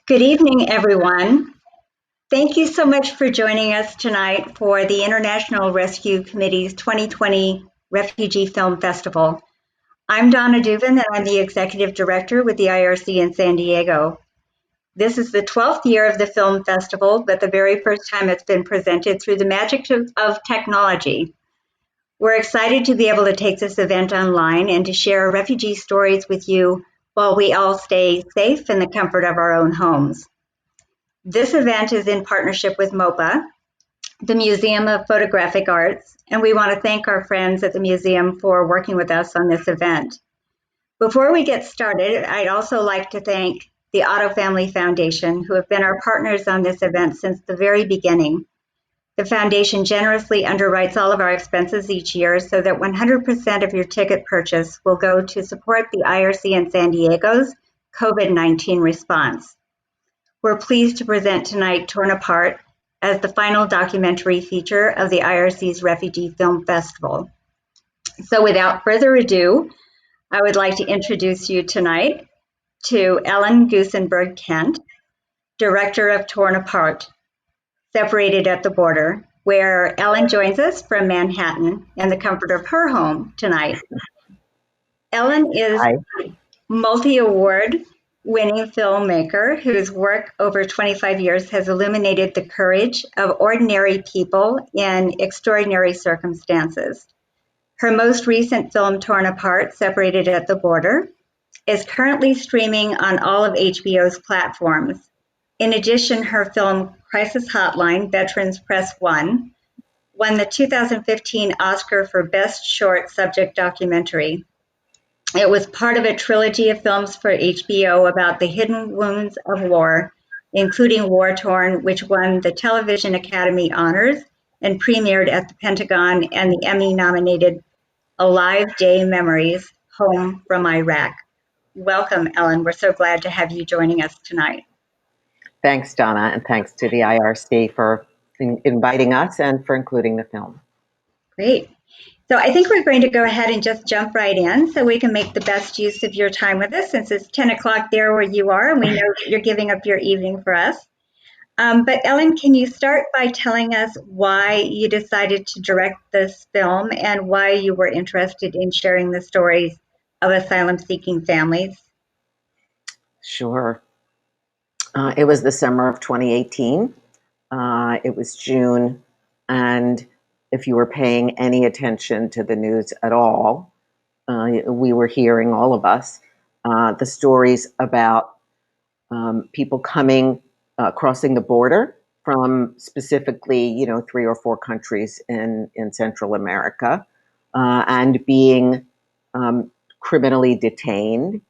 Good evening, everyone. Thank you so much for joining us tonight for the International Rescue Committee's 2020 Refugee Film Festival. I'm Donna Duvin, and I'm the Executive Director with the IRC in San Diego. This is the 12th year of the film festival, but the very first time it's been presented through the magic of technology. We're excited to be able to take this event online and to share refugee stories with you while we all stay safe in the comfort of our own homes. This event is in partnership with MOPA, the Museum of Photographic Arts, and we want to thank our friends at the museum for working with us on this event. Before we get started, I'd also like to thank the Otto Family Foundation, who have been our partners on this event since the very beginning. The foundation generously underwrites all of our expenses each year so that 100% of your ticket purchase will go to support the IRC in San Diego's COVID-19 response. We're pleased to present tonight Torn Apart as the final documentary feature of the IRC's Refugee Film Festival. So without further ado, I would like to introduce you tonight to Ellen Goosenberg Kent, Director of Torn Apart, Separated at the Border, where Ellen joins us from Manhattan in the comfort of her home tonight. Ellen is Hi. multi-award winning filmmaker whose work over 25 years has illuminated the courage of ordinary people in extraordinary circumstances. Her most recent film, Torn Apart, Separated at the Border, is currently streaming on all of HBO's platforms. In addition, her film, Crisis Hotline, Veterans Press One, won the 2015 Oscar for Best Short Subject Documentary. It was part of a trilogy of films for HBO about the hidden wounds of war, including War Torn, which won the Television Academy Honors and premiered at the Pentagon, and the Emmy-nominated Alive Day Memories, Home from Iraq. Welcome, Ellen. We're so glad to have you joining us tonight. Thanks, Donna, and thanks to the IRC for inviting us and for including the film. Great. So I think we're going to go ahead and just jump right in so we can make the best use of your time with us, since it's 10 o'clock there where you are, and we know that you're giving up your evening for us. But Ellen, can you start by telling us why you decided to direct this film and why you were interested in sharing the stories of asylum-seeking families? Sure. It was the summer of 2018. It was June, and if you were paying any attention to the news at all, we were hearing, all of us, the stories about people crossing the border from specifically, 3 or 4 countries in Central America, and being criminally detained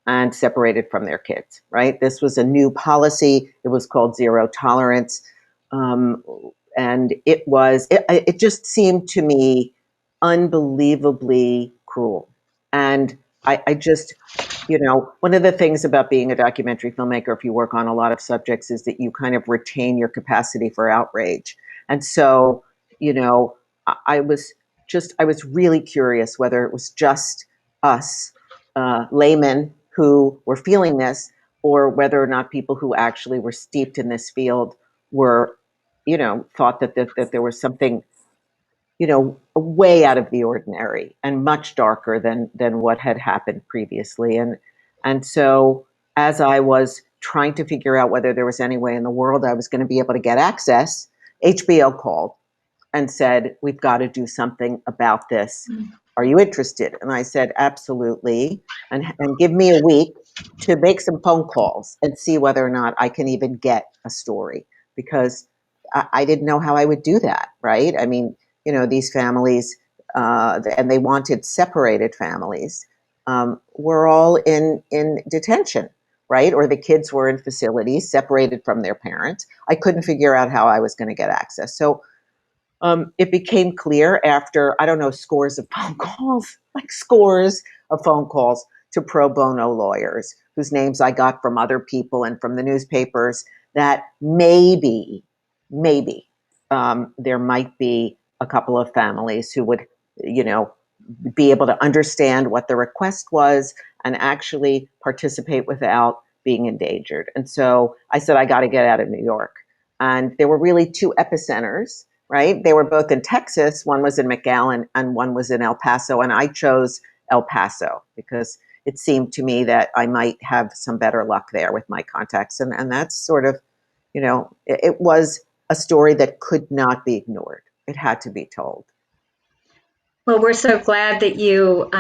and separated from their kids, right? This was a new policy. It was called zero tolerance. And it just seemed to me unbelievably cruel. And I just, one of the things about being a documentary filmmaker, if you work on a lot of subjects, is that you kind of retain your capacity for outrage. And so, I was really curious whether it was just us laymen who were feeling this, or whether or not people who actually were steeped in this field were, thought that there was something, way out of the ordinary and much darker than what had happened previously. And so as I was trying to figure out whether there was any way in the world I was going to be able to get access, HBO called and said, "We've got to do something about this. Are you interested?" And I said, "Absolutely. And give me a week to make some phone calls and see whether or not I can even get a story," because I didn't know how I would do that, right? I mean, these families, and they wanted separated families, were all in detention, right? Or the kids were in facilities separated from their parents. I couldn't figure out how I was going to get access. So it became clear after, I don't know, scores of phone calls, like scores of phone calls to pro bono lawyers whose names I got from other people and from the newspapers, that maybe there might be a couple of families who would, be able to understand what the request was and actually participate without being endangered. And so I said, I got to get out of New York. And there were really two epicenters, right? They were both in Texas. One was in McAllen and one was in El Paso. And I chose El Paso because it seemed to me that I might have some better luck there with my contacts. And that's sort of, it was a story that could not be ignored. It had to be told. Well, we're so glad that you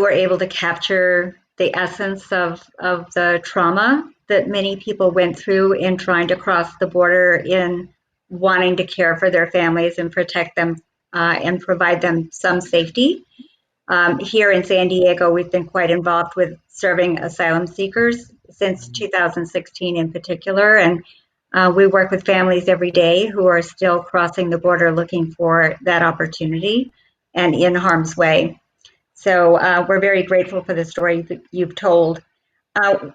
were able to capture the essence of the trauma that many people went through in trying to cross the border, in wanting to care for their families and protect them and provide them some safety. Here in San Diego, we've been quite involved with serving asylum seekers since 2016 in particular, and we work with families every day who are still crossing the border looking for that opportunity and in harm's way. So we're very grateful for the story that you've told. Uh,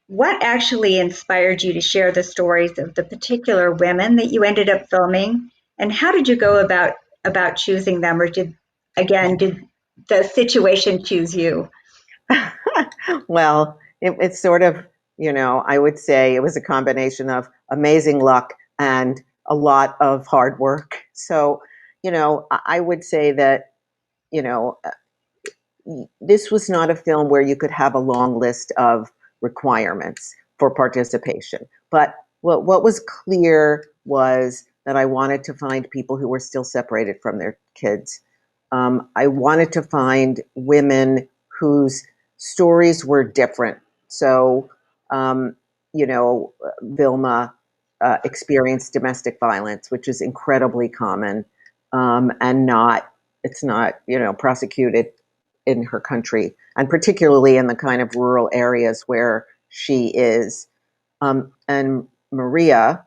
what actually inspired you to share the stories of the particular women that you ended up filming, and how did you go about choosing them, or did the situation choose you? Well, it's sort of, I would say it was a combination of amazing luck and a lot of hard work. So, I would say that, you know, this was not a film where you could have a long list of requirements for participation. But what was clear was that I wanted to find people who were still separated from their kids. I wanted to find women whose stories were different. So, Vilma experienced domestic violence, which is incredibly common, and it's not, prosecuted in her country, and particularly in the kind of rural areas where she is. And Maria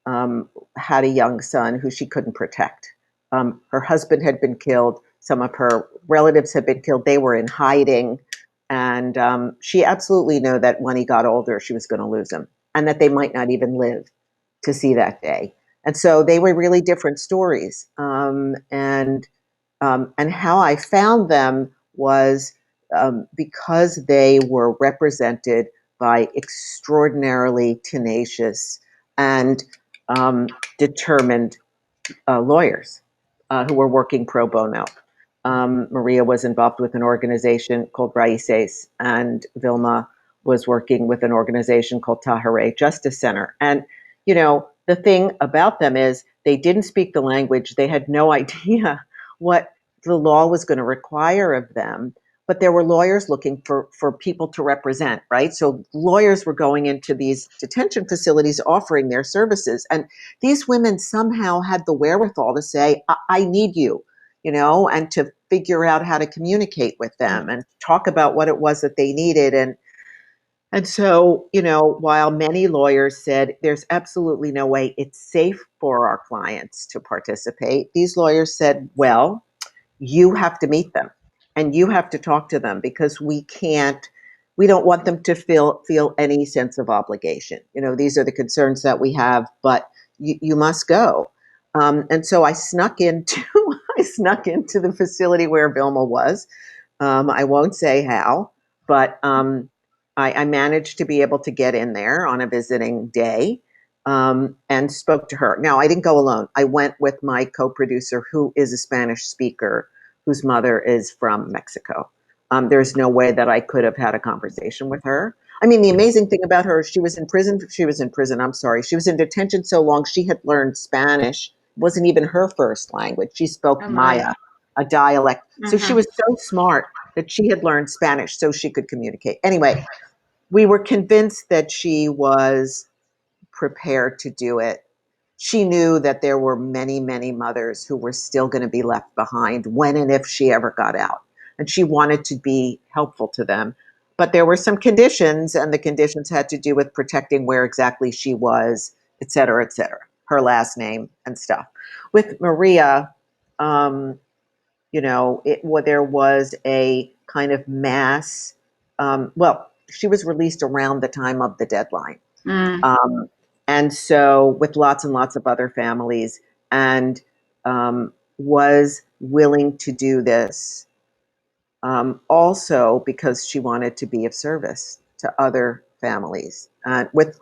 had a young son who she couldn't protect. Her husband had been killed. Some of her relatives had been killed. They were in hiding. And she absolutely knew that when he got older, she was going to lose him and that they might not even live to see that day. And so they were really different stories. And how I found them was because they were represented by extraordinarily tenacious and determined lawyers who were working pro bono. Maria was involved with an organization called Raices, and Vilma was working with an organization called Tahirih Justice Center. And, the thing about them is they didn't speak the language. They had no idea what the law was going to require of them. But there were lawyers looking for people to represent, right? So lawyers were going into these detention facilities offering their services. And these women somehow had the wherewithal to say, I need you, and to figure out how to communicate with them and talk about what it was that they needed. And so, while many lawyers said there's absolutely no way it's safe for our clients to participate, these lawyers said, well, you have to meet them and you have to talk to them because we don't want them to feel any sense of obligation. These are the concerns that we have, but you must go. And so I snuck into I snuck into the facility where Vilma was. I won't say how, but I managed to be able to get in there on a visiting day and spoke to her. Now, I didn't go alone. I went with my co-producer, who is a Spanish speaker, whose mother is from Mexico. There's no way that I could have had a conversation with her. I mean, the amazing thing about her, she was in prison. I'm sorry. She was in detention so long, she had learned Spanish. It wasn't even her first language. She spoke Oh my. Maya, a dialect. So she Mm-hmm. was so smart that she had learned Spanish so she could communicate. Anyway, we were convinced that she was prepared to do it. She knew that there were many, many mothers who were still going to be left behind when and if she ever got out. And she wanted to be helpful to them. But there were some conditions, and the conditions had to do with protecting where exactly she was, et cetera, her last name and stuff. With Maria, there was a kind of mass, she was released around the time of the deadline. Mm. Um, and so with lots and lots of other families, and was willing to do this also because she wanted to be of service to other families with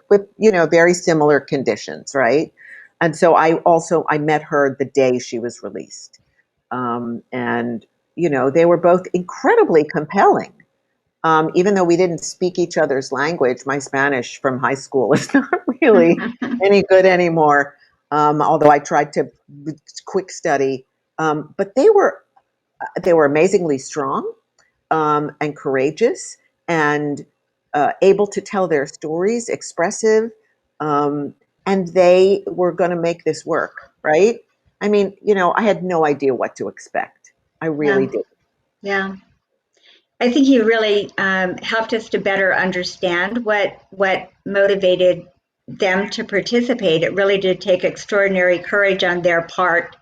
very similar conditions, right? And so I met her the day she was released, and they were both incredibly compelling. Even though we didn't speak each other's language, my Spanish from high school is not really any good anymore. Although I tried to quick study, but they were amazingly strong and courageous and able to tell their stories, expressive, and they were going to make this work, right? I mean, I had no idea what to expect. I really Yeah, did. yeah. I think you really helped us to better understand what motivated them to participate. It really did take extraordinary courage on their part,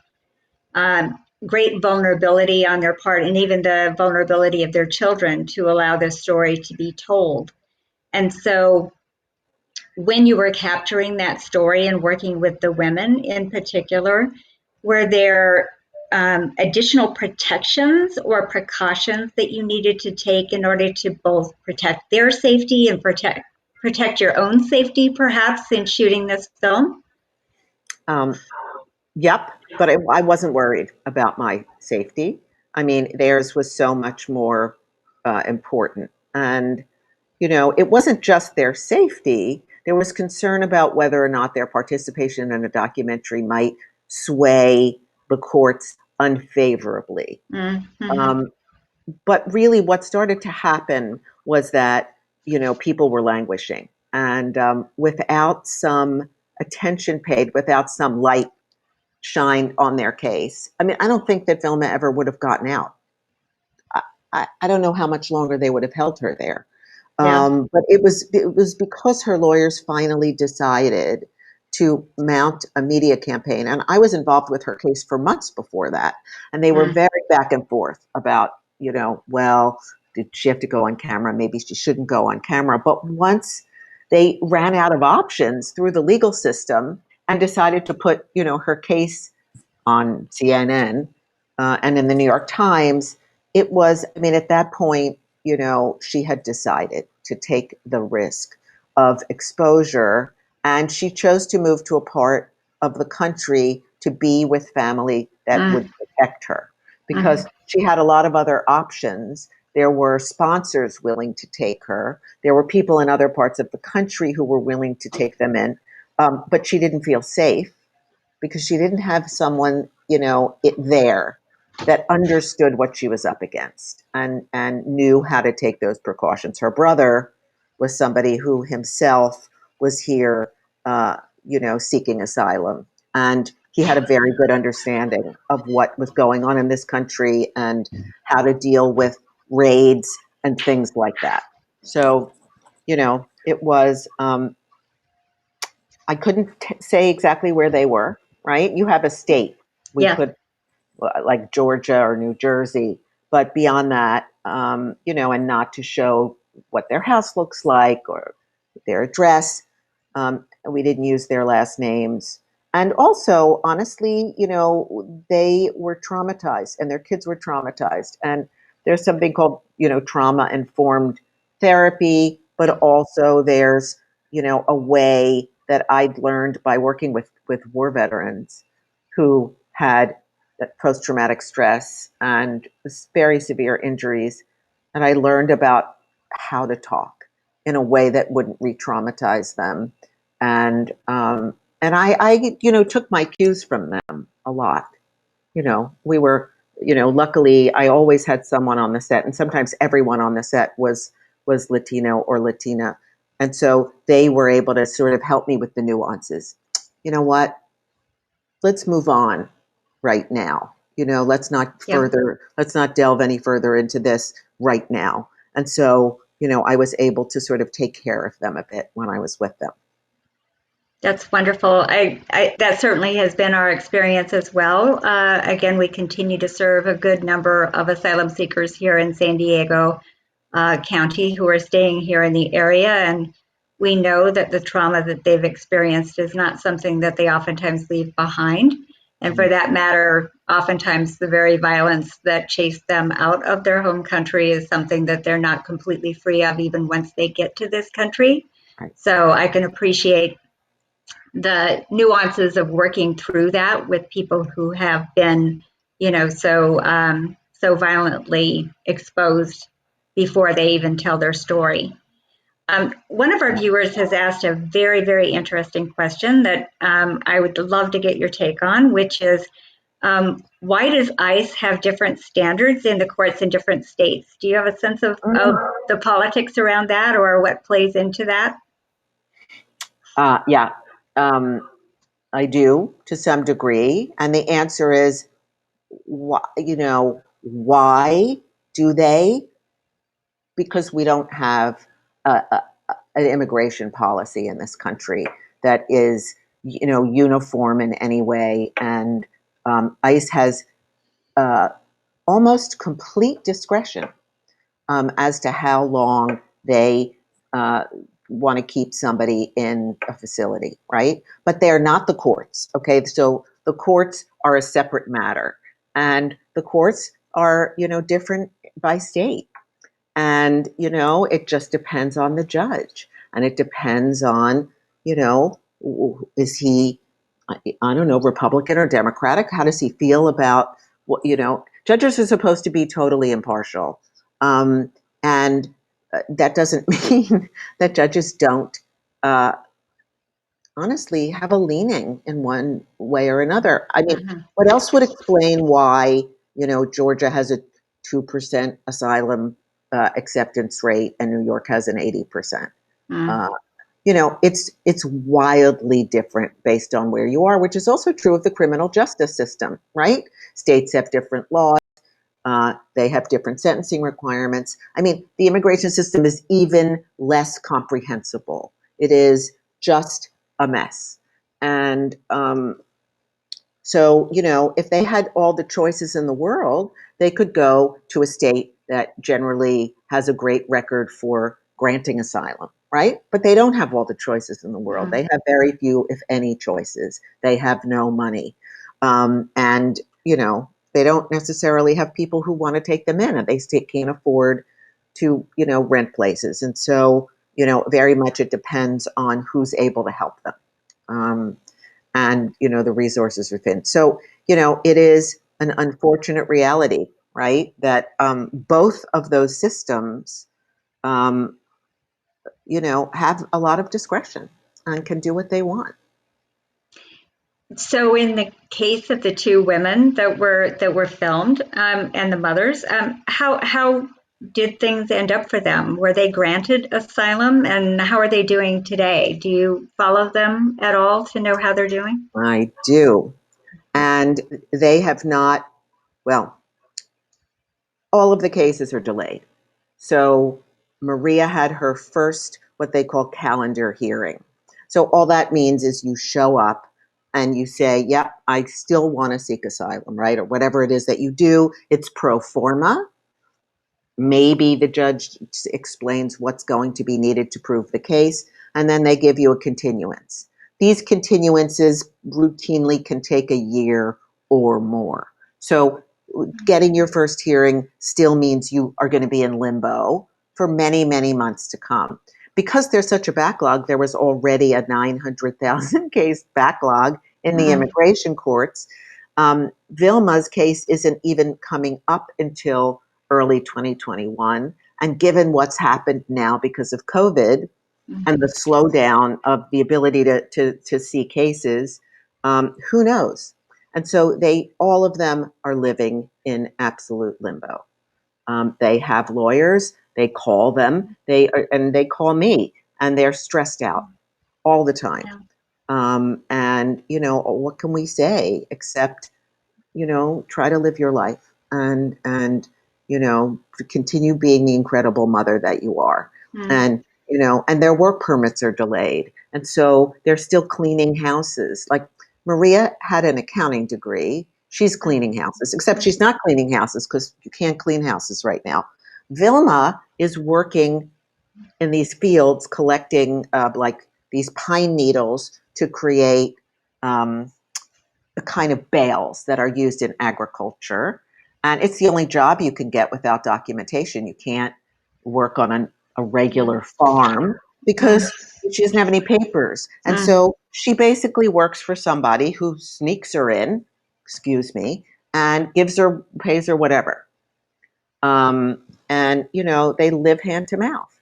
great vulnerability on their part, and even the vulnerability of their children to allow this story to be told. And so when you were capturing that story and working with the women in particular, were there additional protections or precautions that you needed to take in order to both protect their safety and protect your own safety, perhaps, in shooting this film? Um, Yep, but I wasn't worried about my safety. I mean, theirs was so much more important. And, it wasn't just their safety. There was concern about whether or not their participation in a documentary might sway the courts unfavorably. Mm-hmm. Um, but really, what started to happen was that, people were languishing. And without some attention paid, without some light shined on their case. I mean, I don't think that Vilma ever would have gotten out. I don't know how much longer they would have held her there. Yeah. But it was because her lawyers finally decided to mount a media campaign, and I was involved with her case for months before that, and they were Mm. very back and forth about, well, did she have to go on camera? Maybe she shouldn't go on camera. But once they ran out of options through the legal system and decided to put, her case on CNN and in the New York Times, it was, I mean, at that point, she had decided to take the risk of exposure. And she chose to move to a part of the country to be with family that would Mm. protect her Mm-hmm. because she had a lot of other options. There were sponsors willing to take her. There were people in other parts of the country who were willing to take them in, but she didn't feel safe because she didn't have someone, there that understood what she was up against and knew how to take those precautions. Her brother was somebody who himself was here, seeking asylum, and he had a very good understanding of what was going on in this country and how to deal with raids and things like that. So, it was I couldn't say exactly where they were, right? You have a state. We Yeah. could, like Georgia or New Jersey, but beyond that, and not to show what their house looks like or their address. We didn't use their last names. And also, honestly, they were traumatized and their kids were traumatized. And there's something called, trauma informed therapy, but also there's, a way that I'd learned by working with war veterans who had post traumatic stress and very severe injuries. And I learned about how to talk in a way that wouldn't re-traumatize them. And I took my cues from them a lot. We were, luckily I always had someone on the set, and sometimes everyone on the set was Latino or Latina, and so they were able to sort of help me with the nuances. You know what? Let's move on right now. Yeah. Let's not delve any further into this right now. And so, I was able to sort of take care of them a bit when I was with them. That's wonderful. That certainly has been our experience as well. Again, we continue to serve a good number of asylum seekers here in San Diego County who are staying here in the area, and we know that the trauma that they've experienced is not something that they oftentimes leave behind. And for that matter, oftentimes the very violence that chased them out of their home country is something that they're not completely free of, even once they get to this country. Right. So I can appreciate the nuances of working through that with people who have been, so violently exposed before they even tell their story. One of our viewers has asked a very, very interesting question that I would love to get your take on, which is, why does ICE have different standards in the courts in different states? Do you have a sense of the politics around that, or what plays into that? Yeah, I do to some degree. And the answer is, why do they? Because we don't have an immigration policy in this country that is, uniform in any way. And ICE has almost complete discretion as to how long they want to keep somebody in a facility, right? But they're not the courts, okay? So the courts are a separate matter, and the courts are, different by state. And, it just depends on the judge, and it depends on, is he, I don't know, Republican or Democratic? How does he feel about what, judges are supposed to be totally impartial. And that doesn't mean that judges don't, uh, honestly, have a leaning in one way or another. I mean, what else would explain why, Georgia has a 2% asylum acceptance rate and New York has an 80%? Uh, it's wildly different based on where you are, which is also true of the criminal justice system, right? States have different laws. They have different sentencing requirements. I mean, the immigration system is even less comprehensible. It is just a mess. And so, if they had all the choices in the world, they could go to a state that generally has a great record for granting asylum, right? But they don't have all the choices in the world. They have very few, if any, choices. They have no money. And, they don't necessarily have people who want to take them in, and they can't afford to, rent places. And so, very much it depends on who's able to help them. And the resources are thin. So it is an unfortunate reality, right? That both of those systems, have a lot of discretion and can do what they want. So, in the case of the two women that were filmed and the mothers, how did things end up for them? Were they granted asylum, and how are they doing today? Do you follow them at all to know how they're doing? I do. And they have not, well, all of the cases are delayed. So Maria had her first, what they call calendar hearing. So all that means is you show up and you say, yeah, I still want to seek asylum, right? Or whatever it is that you do. It's pro forma. Maybe the judge explains what's going to be needed to prove the case, and then they give you a continuance. These continuances routinely can take a year or more. So getting your first hearing still means you are going to be in limbo for many, many months to come. Because there's such a backlog, there was already a 900,000 case backlog in the immigration courts. Vilma's case isn't even coming up until early 2021. And given what's happened now because of COVID and the slowdown of the ability to see cases, who knows? And so all of them are living in absolute limbo. They have lawyers. They call them. And they call me, and they're stressed out all the time. And what can we say except try to live your life and continue being the incredible mother that you are. And and their work permits are delayed, and so they're still cleaning houses. Like Maria had an accounting degree. She's cleaning houses, except she's not cleaning houses because you can't clean houses right now. Vilma is working in these fields collecting like these pine needles to create the kind of bales that are used in agriculture. And it's the only job you can get without documentation. You can't work on a regular farm because she doesn't have any papers. And so she basically works for somebody who sneaks her in, excuse me, and pays her whatever. And, they live hand to mouth.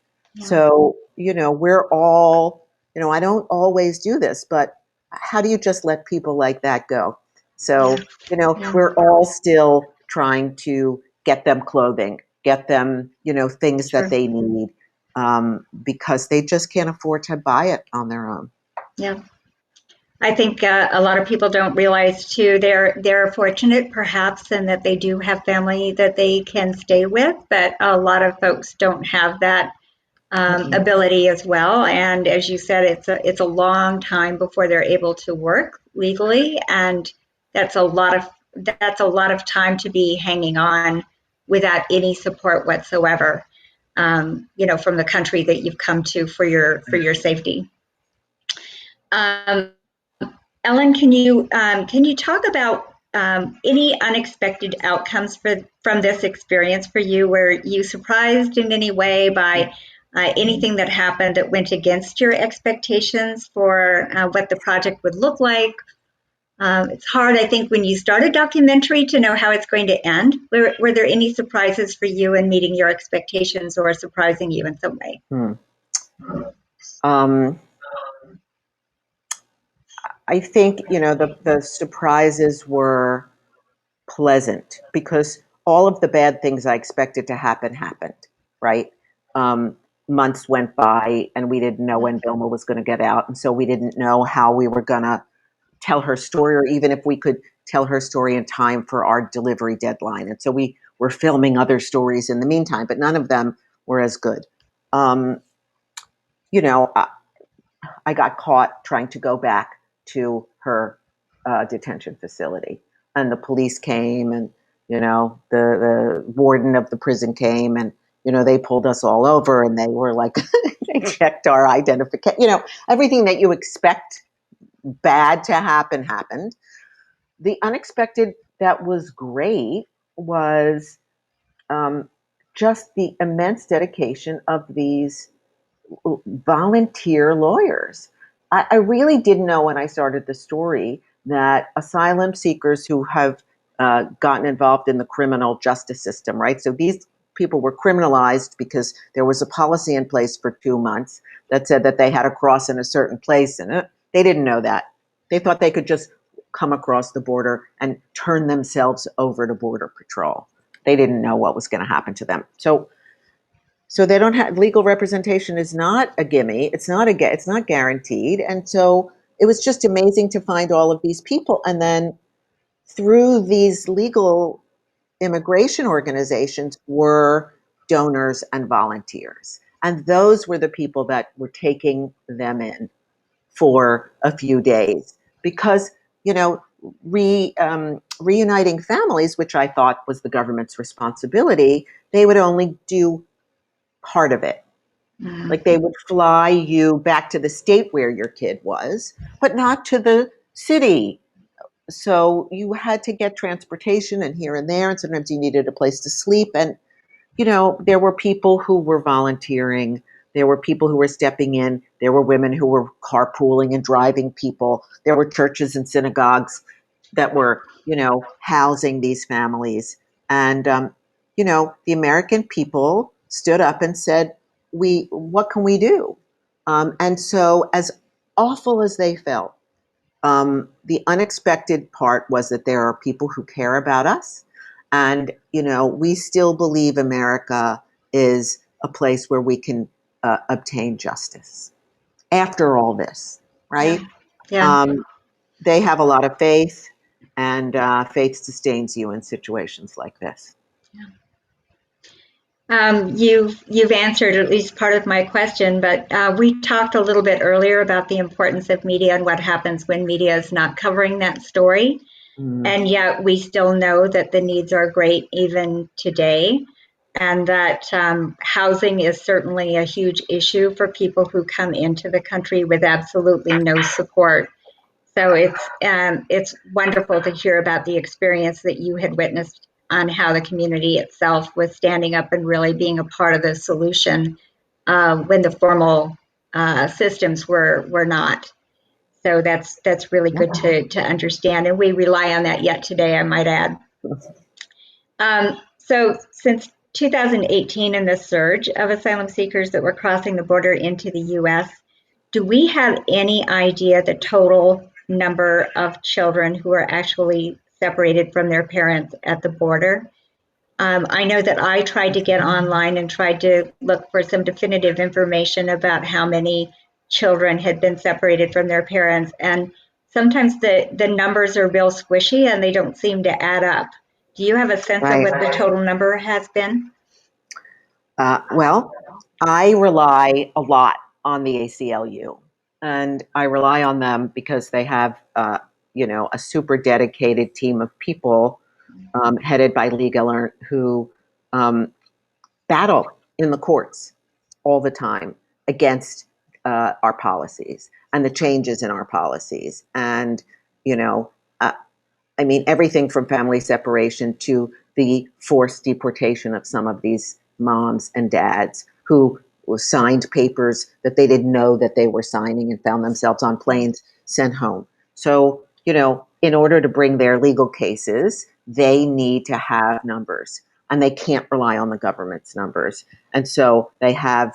So, we're all, I don't always do this, but how do you just let people like that go? So, we're all still trying to get them clothing, get them, things that they need, because they just can't afford to buy it on their own. Yeah. I think a lot of people don't realize too, they're fortunate perhaps in that they do have family that they can stay with, but a lot of folks don't have that ability as well. And as you said, it's a long time before they're able to work legally, and that's a lot of time to be hanging on without any support whatsoever. From the country that you've come to for your safety. Ellen, can you talk about any unexpected outcomes from this experience for you? Were you surprised in any way by anything that happened that went against your expectations for what the project would look like? It's hard, I think, when you start a documentary to know how it's going to end. Were there any surprises for you in meeting your expectations or surprising you in some way? I think, the surprises were pleasant because all of the bad things I expected to happen happened, right? Months went by and we didn't know when Vilma was going to get out. And so we didn't know how we were going to tell her story, or even if we could tell her story in time for our delivery deadline. And so we were filming other stories in the meantime, but none of them were as good. I got caught trying to go back to her detention facility, and the police came, and the warden of the prison came, and they pulled us all over, and they were like, they checked our identification. Everything that you expect bad to happen happened. The unexpected that was great was just the immense dedication of these volunteer lawyers. I really didn't know when I started the story that asylum seekers who have gotten involved in the criminal justice system, right? So these people were criminalized because there was a policy in place for 2 months that said that they had to cross in a certain place, and they didn't know that. They thought they could just come across the border and turn themselves over to Border Patrol. They didn't know what was going to happen to them. So they don't have legal representation is not a gimme. It's not guaranteed. And so it was just amazing to find all of these people. And then through these legal immigration organizations were donors and volunteers. And those were the people that were taking them in for a few days because, reuniting families, which I thought was the government's responsibility, they would only do part of it. Like they would fly you back to the state where your kid was, but not to the city. So you had to get transportation and here and there, and sometimes you needed a place to sleep. And, there were people who were volunteering. There were people who were stepping in. There were women who were carpooling and driving people. There were churches and synagogues that were, housing these families. And, the American people stood up and said, what can we do? And so as awful as they felt, the unexpected part was that there are people who care about us. And, we still believe America is a place where we can obtain justice after all this, right? Yeah. They have a lot of faith, and faith sustains you in situations like this. You've answered at least part of my question, but we talked a little bit earlier about the importance of media and what happens when media is not covering that story. And yet we still know that the needs are great even today, and that housing is certainly a huge issue for people who come into the country with absolutely no support. So it's wonderful to hear about the experience that you had witnessed on how the community itself was standing up and really being a part of the solution when the formal systems were not. So that's really good to understand, and we rely on that yet today, I might add. So since 2018 and the surge of asylum seekers that were crossing the border into the U.S., do we have any idea the total number of children who are actually separated from their parents at the border? I know that I tried to get online and tried to look for some definitive information about how many children had been separated from their parents. And sometimes the numbers are real squishy and they don't seem to add up. Do you have a sense of Right. what the total number has been? Well, I rely a lot on the ACLU, and I rely on them because they have, a super dedicated team of people headed by legal who um, battle in the courts all the time against our policies and the changes in our policies, and you know, uh, I mean, everything from family separation to the forced deportation of some of these moms and dads who signed papers that they didn't know that they were signing and found themselves on planes sent home. So, in order to bring their legal cases, they need to have numbers and they can't rely on the government's numbers. And so they have,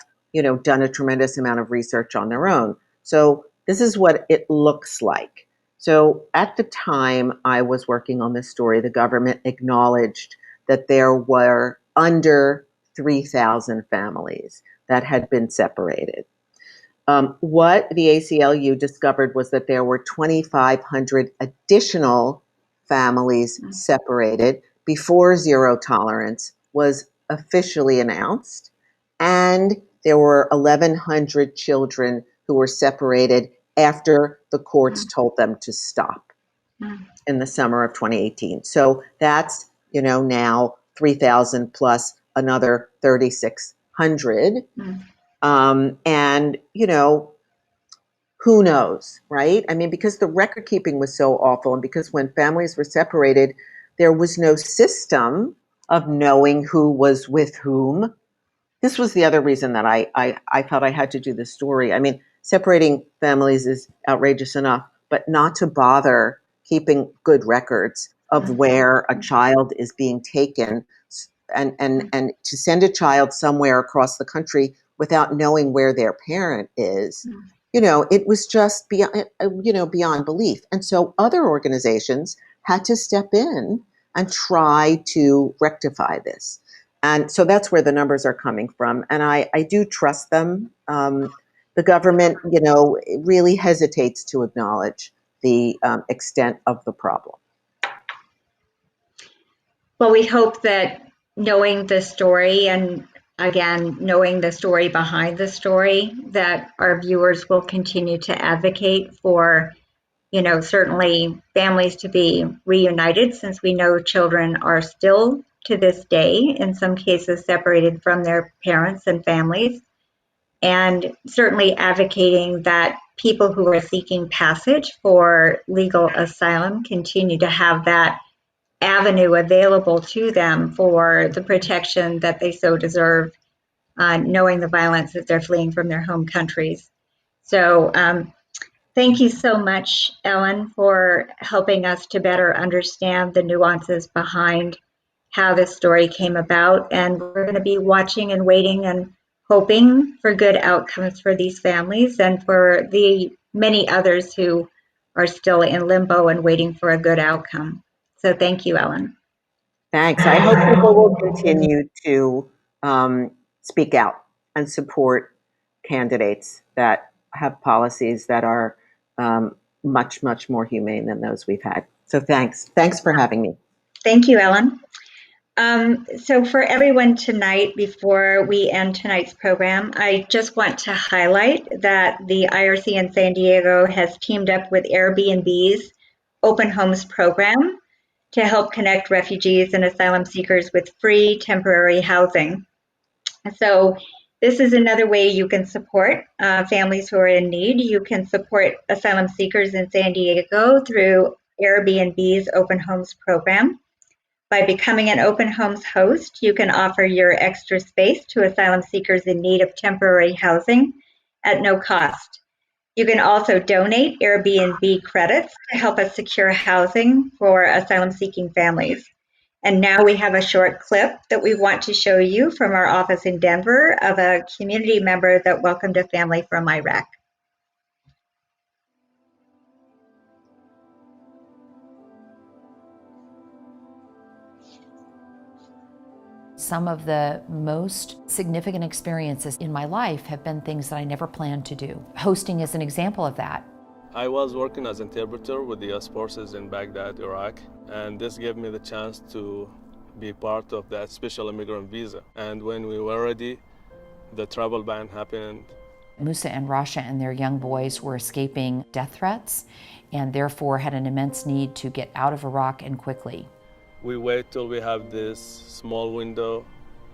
done a tremendous amount of research on their own. So this is what it looks like. So at the time I was working on this story, the government acknowledged that there were under 3,000 families that had been separated. What the ACLU discovered was that there were 2,500 additional families separated before zero tolerance was officially announced, and there were 1,100 children who were separated after the courts told them to stop in the summer of 2018. So that's, now 3,000 plus another 3,600. And, who knows, right? I mean, because the record keeping was so awful, and because when families were separated, there was no system of knowing who was with whom. This was the other reason that I felt I had to do this story. I mean, separating families is outrageous enough, but not to bother keeping good records of where a child is being taken, and to send a child somewhere across the country without knowing where their parent is. It was just beyond belief. And so other organizations had to step in and try to rectify this. And so that's where the numbers are coming from. And I do trust them. The government, really hesitates to acknowledge the extent of the problem. Well, we hope that knowing the story and again, knowing the story behind the story, that our viewers will continue to advocate for, certainly families to be reunited, since we know children are still to this day, in some cases, separated from their parents and families. And certainly advocating that people who are seeking passage for legal asylum continue to have that avenue available to them for the protection that they so deserve, knowing the violence that they're fleeing from their home countries. So thank you so much, Ellen, for helping us to better understand the nuances behind how this story came about. And we're going to be watching and waiting and hoping for good outcomes for these families and for the many others who are still in limbo and waiting for a good outcome. So thank you, Ellen. Thanks. I hope people will continue to speak out and support candidates that have policies that are much, much more humane than those we've had. So thanks. Thanks for having me. Thank you, Ellen. So for everyone tonight, before we end tonight's program, I just want to highlight that the IRC in San Diego has teamed up with Airbnb's Open Homes program to help connect refugees and asylum seekers with free temporary housing. So This is another way you can support families who are in need. You can support asylum seekers in San Diego through Airbnb's Open Homes program. By becoming an Open Homes host, you can offer your extra space to asylum seekers in need of temporary housing at no cost. You can also donate Airbnb credits to help us secure housing for asylum-seeking families. And now we have a short clip that we want to show you from our office in Denver of a community member that welcomed a family from Iraq. Some of the most significant experiences in my life have been things that I never planned to do. Hosting is an example of that. I was working as interpreter with the U.S. forces in Baghdad, Iraq, and this gave me the chance to be part of that special immigrant visa. And when we were ready, the travel ban happened. Musa and Rasha and their young boys were escaping death threats and therefore had an immense need to get out of Iraq and quickly. We wait till we have this small window,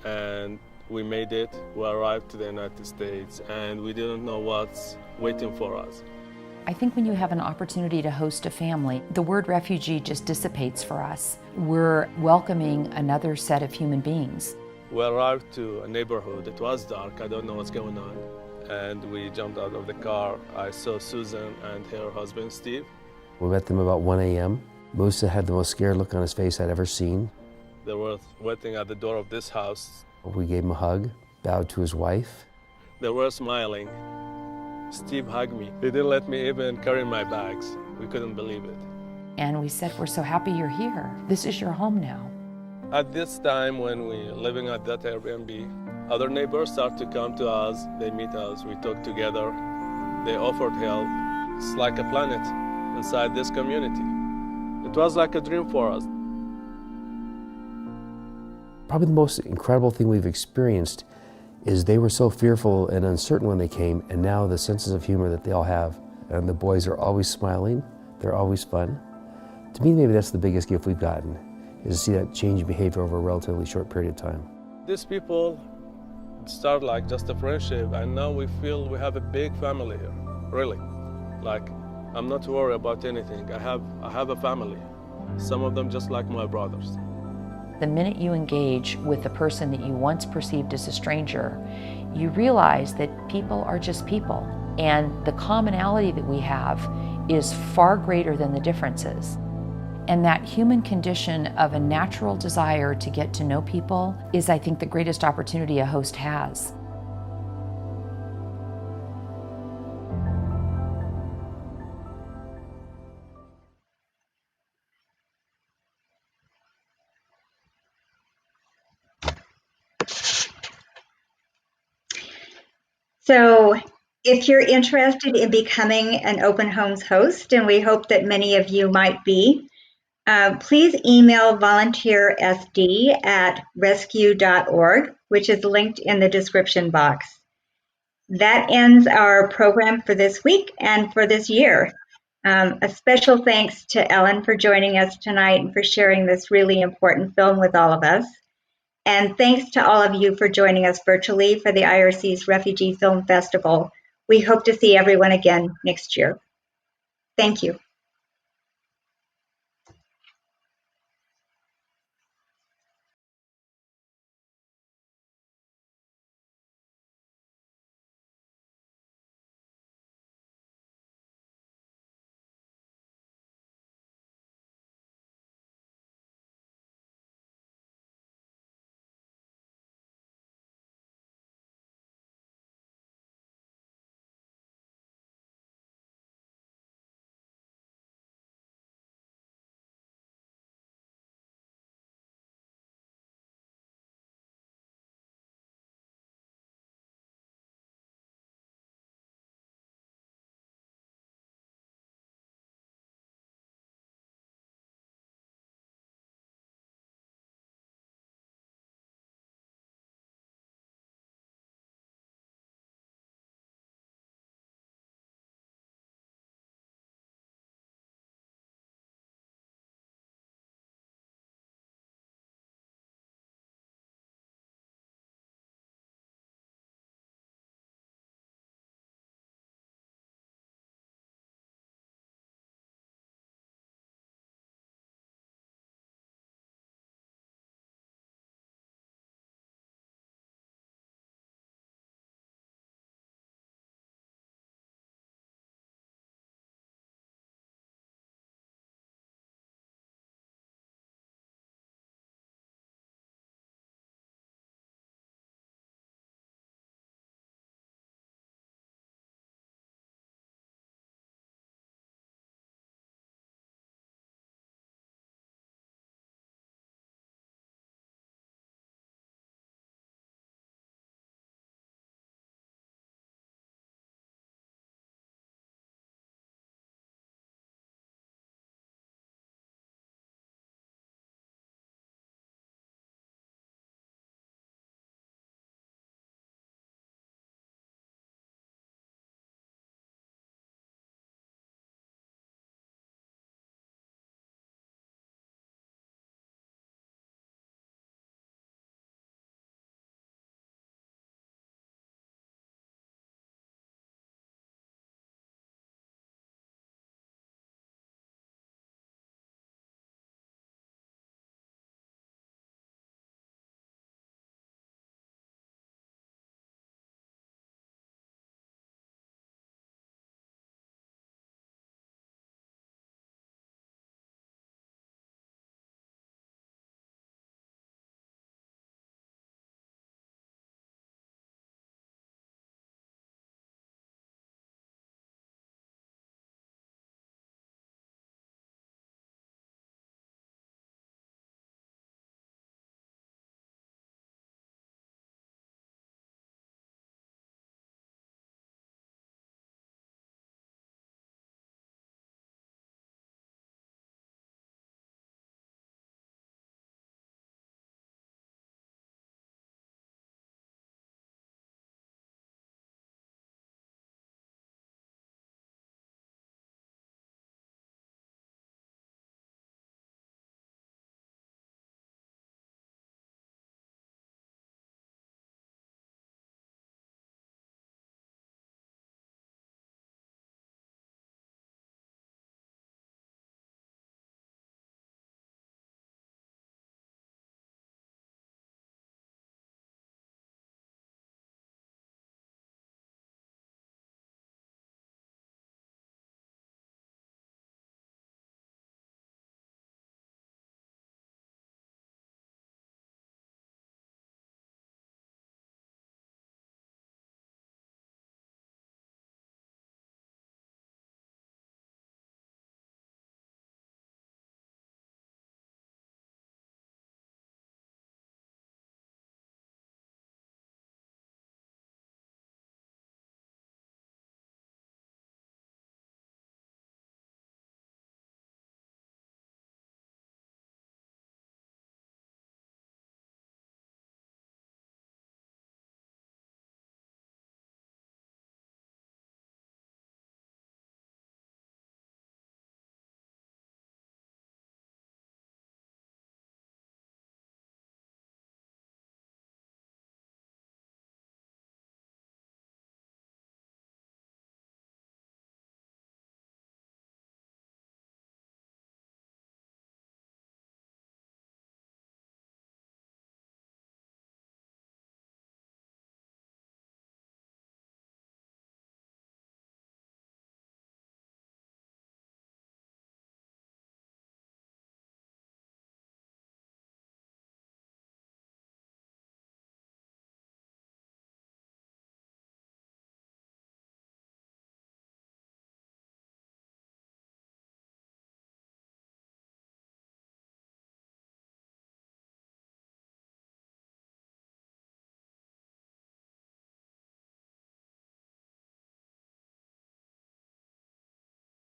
and we made it. We arrived to the United States, and we didn't know what's waiting for us. I think when you have an opportunity to host a family, the word refugee just dissipates for us. We're welcoming another set of human beings. We arrived to a neighborhood. It was dark. I don't know what's going on. And we jumped out of the car. I saw Susan and her husband, Steve. We met them about 1 a.m. Musa had the most scared look on his face I'd ever seen. They were waiting at the door of this house. We gave him a hug, bowed to his wife. They were smiling. Steve hugged me. He didn't let me even carry my bags. We couldn't believe it. And we said, we're so happy you're here. This is your home now. At this time, when we living at that Airbnb, other neighbors start to come to us. They meet us. We talk together. They offered help. It's like a planet inside this community. It was like a dream for us. Probably the most incredible thing we've experienced is they were so fearful and uncertain when they came, and now the senses of humor that they all have. And the boys are always smiling. They're always fun. To me, maybe that's the biggest gift we've gotten, is to see that change in behavior over a relatively short period of time. These people start like just a friendship, and now we feel we have a big family here, really. Like, I'm not worried about anything. I have a family. Some of them just like my brothers. The minute you engage with the person that you once perceived as a stranger, you realize that people are just people. And the commonality that we have is far greater than the differences. And that human condition of a natural desire to get to know people is, I think, the greatest opportunity a host has. So if you're interested in becoming an Open Homes host, and we hope that many of you might be, please email volunteersd@rescue.org, which is linked in the description box. That ends our program for this week and for this year. A special thanks to Ellen for joining us tonight and for sharing this really important film with all of us. And thanks to all of you for joining us virtually for the IRC's Refugee Film Festival. We hope to see everyone again next year. Thank you.